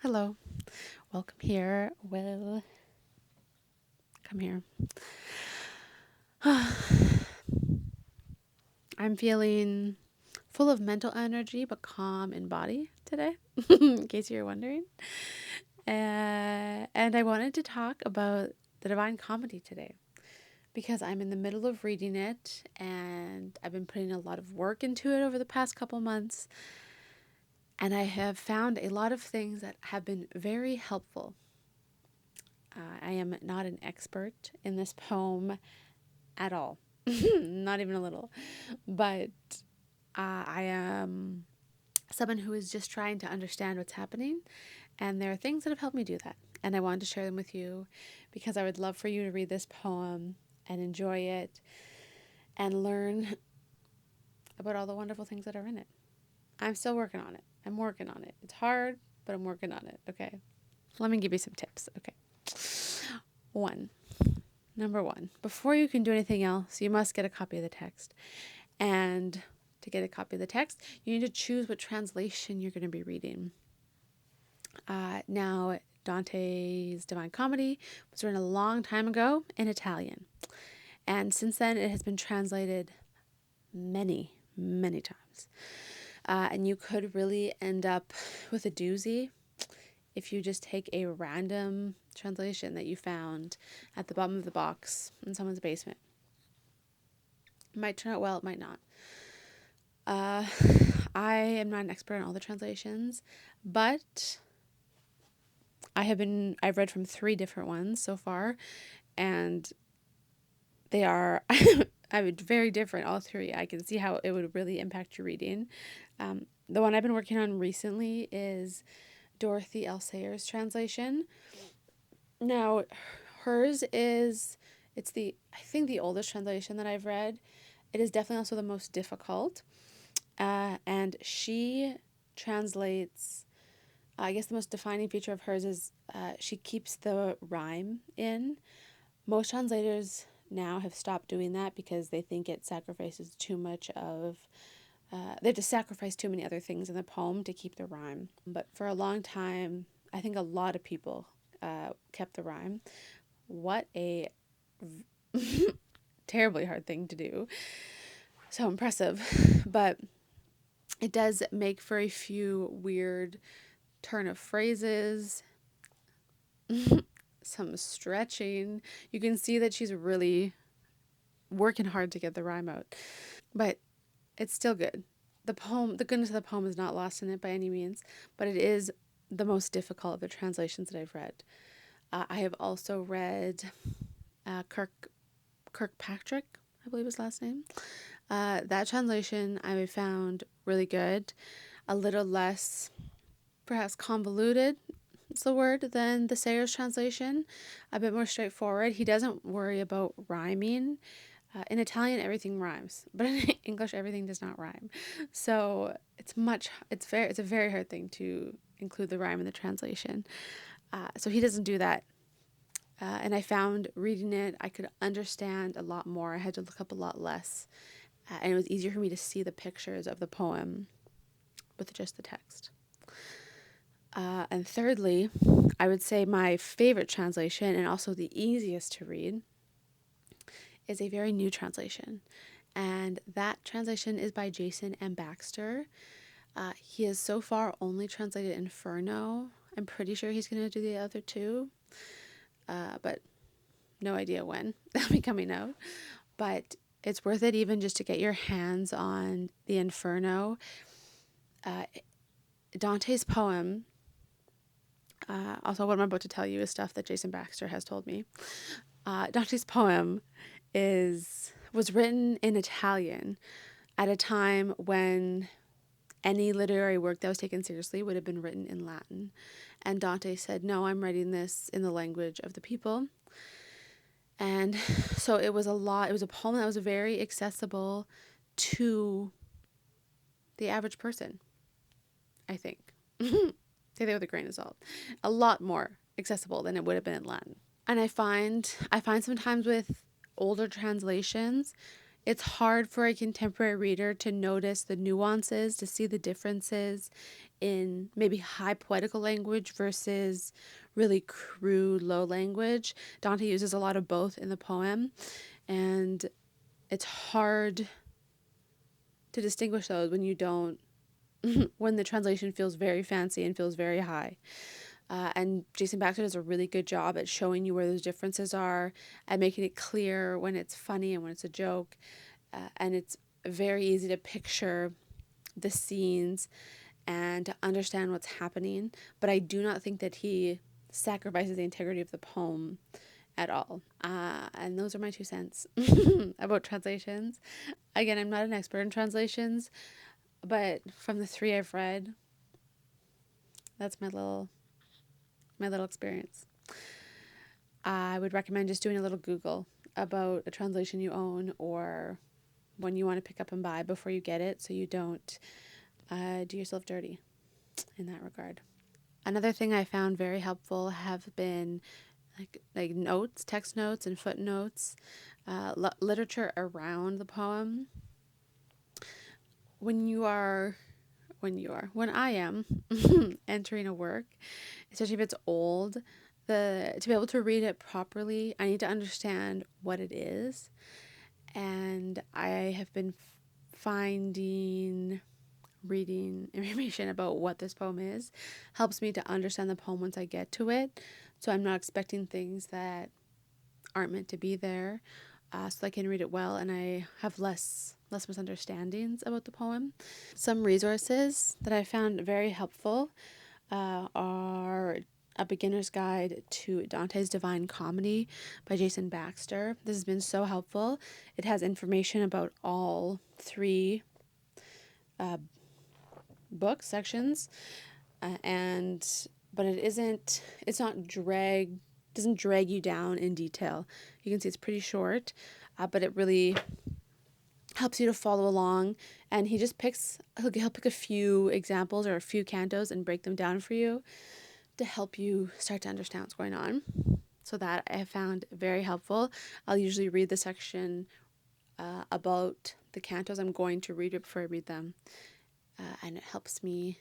Hello. Welcome here. Well, come here. I'm feeling full of mental energy but calm in body today, in case you're wondering. And I wanted to talk about the Divine Comedy today because I'm in the middle of reading it and I've been putting a lot of work into it over the past couple months. And I have found a lot of things that have been very helpful. I am not an expert in this poem at all, not even a little. But I am someone who is just trying to understand what's happening, and there are things that have helped me do that. And I wanted to share them with you because I would love for you to read this poem and enjoy it and learn about all the wonderful things that are in it. I'm still working on it. I'm working on it. It's hard, but I'm working on it. Okay. Let me give you some tips. Okay. One. Number one, before you can do anything else, you must get a copy of the text. And to get a copy of the text, you need to choose what translation you're going to be reading. Now, Dante's Divine Comedy was written a long time ago in Italian. And since then, it has been translated many, many times. And you could really end up with a doozy if you just take a random translation that you found at the bottom of the box in someone's basement. It might turn out well, it might not. I am not an expert on all the translations, but I've read from 3 different ones so far, and they are very different, all 3. I can see how it would really impact your reading. The one I've been working on recently is Dorothy L. Sayers' translation. Now, hers is, I think the oldest translation that I've read. It is definitely also the most difficult. And she translates, I guess the most defining feature of hers is she keeps the rhyme in. Most translators now have stopped doing that because they think it sacrifices too much of, they have to sacrifice too many other things in the poem to keep the rhyme. But for a long time, I think a lot of people kept the rhyme. What a terribly hard thing to do. So impressive. But it does make for a few weird turn of phrases, some stretching. You can see that she's really working hard to get the rhyme out. But it's still good. The goodness of the poem is not lost in it by any means, but it is the most difficult of the translations that I've read. I have also read Kirkpatrick, I believe his last name. That translation I found really good, a little less perhaps convoluted, it's the word, than the Sayers translation, a bit more straightforward. He doesn't worry about rhyming. In Italian, everything rhymes, but in English, everything does not rhyme. So it's a very hard thing to include the rhyme in the translation. So he doesn't do that. And I found reading it, I could understand a lot more. I had to look up a lot less. And it was easier for me to see the pictures of the poem with just the text. And thirdly, I would say my favorite translation, and also the easiest to read, is a very new translation. And that translation is by Jason M. Baxter. He has so far only translated Inferno. I'm pretty sure he's going to do the other 2, but no idea when they'll be coming out. But it's worth it even just to get your hands on the Inferno. Dante's poem, also what I'm about to tell you is stuff that Jason Baxter has told me. Dante's poem was written in Italian at a time when any literary work that was taken seriously would have been written in Latin. And Dante said, no, I'm writing this in the language of the people. And so it was a poem that was very accessible to the average person, I think. Take that with a grain of salt. A lot more accessible than it would have been in Latin. And I find sometimes with older translations, It's hard for a contemporary reader to notice the nuances, to see the differences in maybe high poetical language versus really crude, low language. Dante uses a lot of both in the poem, and it's hard to distinguish those when you don't, when the translation feels very fancy and feels very high. And Jason Baxter does a really good job at showing you where those differences are and making it clear when it's funny and when it's a joke. And it's very easy to picture the scenes and to understand what's happening. But I do not think that he sacrifices the integrity of the poem at all. And those are my 2 cents about translations. Again, I'm not an expert in translations, but from the 3 I've read, that's my little experience. I would recommend just doing a little Google about a translation you own or one you want to pick up and buy before you get it, so you don't do yourself dirty in that regard. Another thing I found very helpful have been like notes, text notes and footnotes, literature around the poem. When I am entering a work, especially if it's old, to be able to read it properly, I need to understand what it is. And I have been finding reading information about what this poem is helps me to understand the poem once I get to it. So I'm not expecting things that aren't meant to be there, so I can read it well and I have less misunderstandings about the poem. Some resources that I found very helpful are A Beginner's Guide to Dante's Divine Comedy by Jason Baxter. This has been so helpful. It has information about all 3 book sections, but it's not doesn't drag you down in detail. You can see it's pretty short, but it really helps you to follow along. And he'll pick a few examples or a few cantos and break them down for you to help you start to understand what's going on. So that I have found very helpful. I'll usually read the section about the cantos I'm going to read it before I read them. And it helps me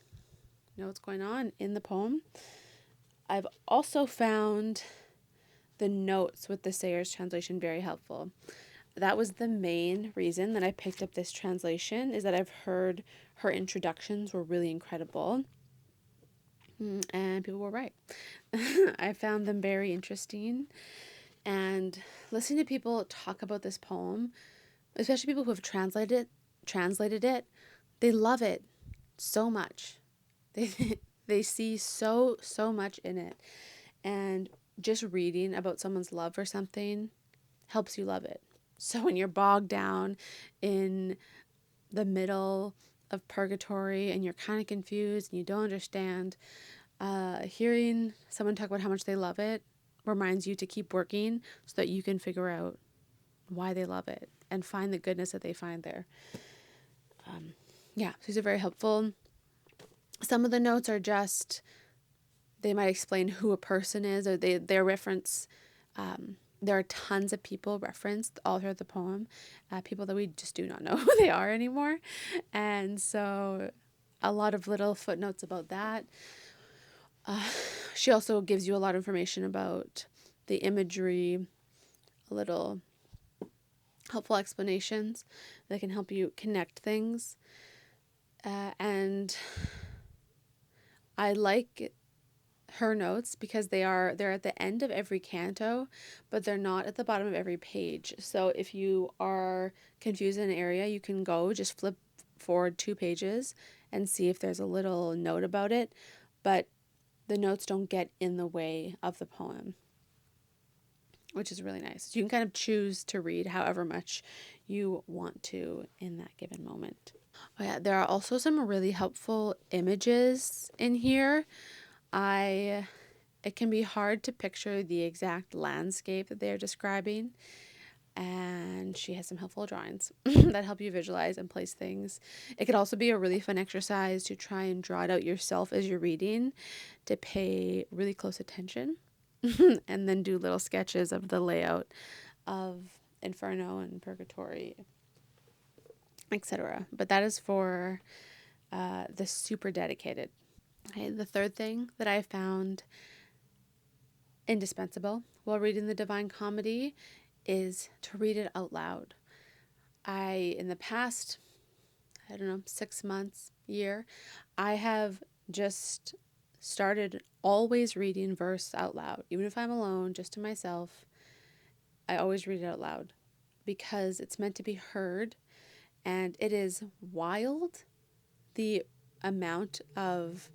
know what's going on in the poem. I've also found the notes with the Sayers translation very helpful. That was the main reason that I picked up this translation, is that I've heard her introductions were really incredible. And people were right. I found them very interesting. And listening to people talk about this poem, especially people who have translated it, they love it so much. They see so much in it. And just reading about someone's love for something helps you love it. So when you're bogged down in the middle of purgatory and you're kind of confused and you don't understand, hearing someone talk about how much they love it reminds you to keep working so that you can figure out why they love it and find the goodness that they find there. So these are very helpful. Some of the notes are just, they might explain who a person is, or they reference, there are tons of people referenced all throughout the poem, people that we just do not know who they are anymore. And so a lot of little footnotes about that. She also gives you a lot of information about the imagery, a little helpful explanations that can help you connect things. And I like her notes because they're at the end of every canto, but they're not at the bottom of every page. So if you are confused in an area, you can just flip forward 2 pages and see if there's a little note about it, but the notes don't get in the way of the poem, which is really nice. So you can kind of choose to read however much you want to in that given moment. Oh yeah, there are also some really helpful images in here. It can be hard to picture the exact landscape that they're describing, and she has some helpful drawings that help you visualize and place things. It could also be a really fun exercise to try and draw it out yourself as you're reading, to pay really close attention and then do little sketches of the layout of Inferno and Purgatory. etc. But that is for the super dedicated. Okay, the third thing that I found indispensable while reading the Divine Comedy is to read it out loud. In the past, I don't know, 6 months, year, I have just started always reading verse out loud. Even if I'm alone, just to myself, I always read it out loud because it's meant to be heard, and it is wild the amount of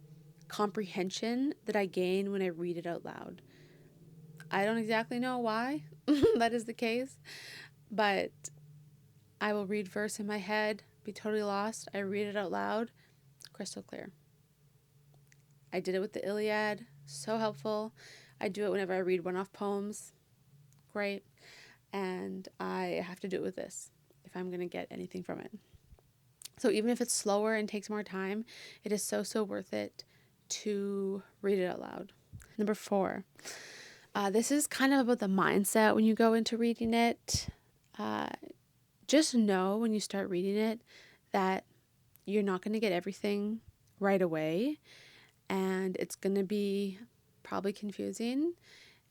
comprehension that I gain when I read it out loud. I don't exactly know why that is the case, but I will read verse in my head, be totally lost. I read it out loud, crystal clear. I did it with the Iliad, so helpful. I do it whenever I read one-off poems, great. And I have to do it with this if I'm going to get anything from it. So even if it's slower and takes more time, it is so, so worth it to read it out loud. Number 4, this is kind of about the mindset when you go into reading it. Just know when you start reading it that you're not going to get everything right away, and it's going to be probably confusing,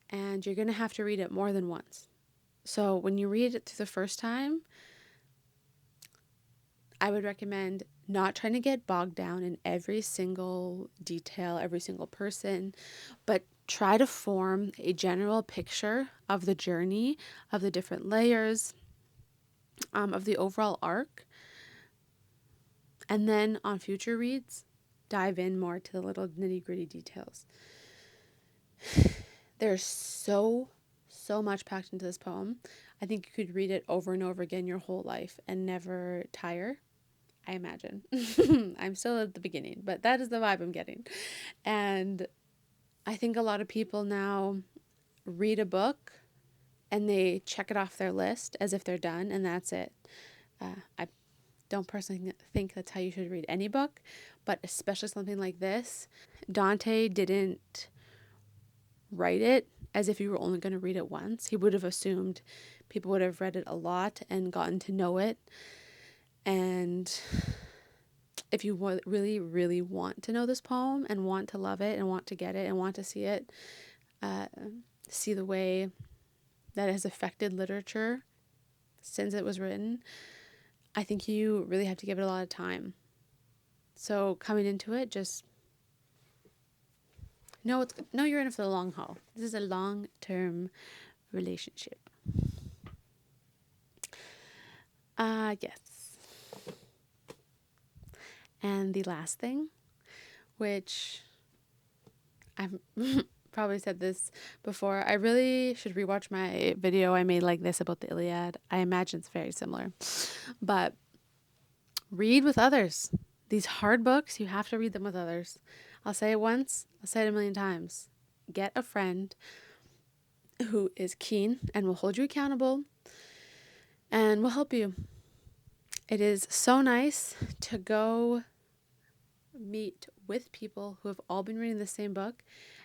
and you're going to have to read it more than once. So when you read it through the first time, I would recommend not trying to get bogged down in every single detail, every single person, but try to form a general picture of the journey, of the different layers, of the overall arc. And then on future reads, dive in more to the little nitty-gritty details. There's so much packed into this poem. I think you could read it over and over again your whole life and never tire, I imagine. I'm still at the beginning, but that is the vibe I'm getting. And I think a lot of people now read a book and they check it off their list as if they're done, and that's it. I don't personally think that's how you should read any book, but especially something like this. Dante didn't write it as if you were only going to read it once. He would have assumed people would have read it a lot and gotten to know it. And if you really, really want to know this poem and want to love it and want to get it and want to see it, see the way that it has affected literature since it was written, I think you really have to give it a lot of time. So coming into it, just know you're in it for the long haul. This is a long-term relationship. Yes. And the last thing, which I've probably said this before, I really should rewatch my video I made like this about the Iliad. I imagine it's very similar. But read with others. These hard books, you have to read them with others. I'll say it once, I'll say it a million times. Get a friend who is keen and will hold you accountable and will help you. It is so nice to go meet with people who have all been reading the same book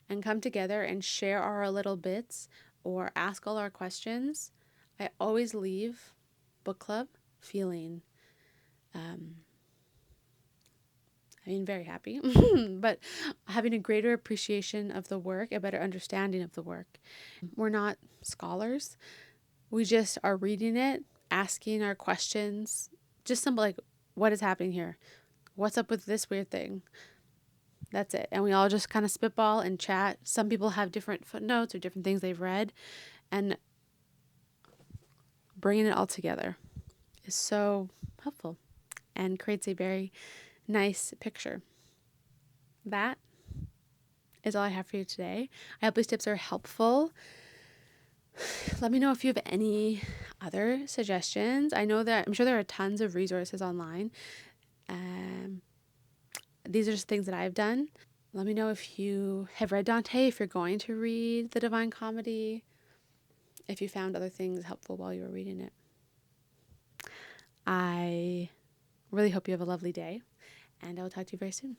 and come together and share our little bits or ask all our questions. I always leave book club feeling very happy, but having a greater appreciation of the work, a better understanding of the work. We're not scholars. We just are reading it, asking our questions, just simple like, what is happening here? What's up with this weird thing? That's it. And we all just kind of spitball and chat. Some people have different footnotes or different things they've read, and bringing it all together is so helpful and creates a very nice picture. That is all I have for you today. I hope these tips are helpful. Let me know if you have any other suggestions. I'm sure there are tons of resources online. These are just things that I've done. Let me know if you have read Dante, if you're going to read the Divine Comedy, if you found other things helpful while you were reading it. I really hope you have a lovely day, and I will talk to you very soon.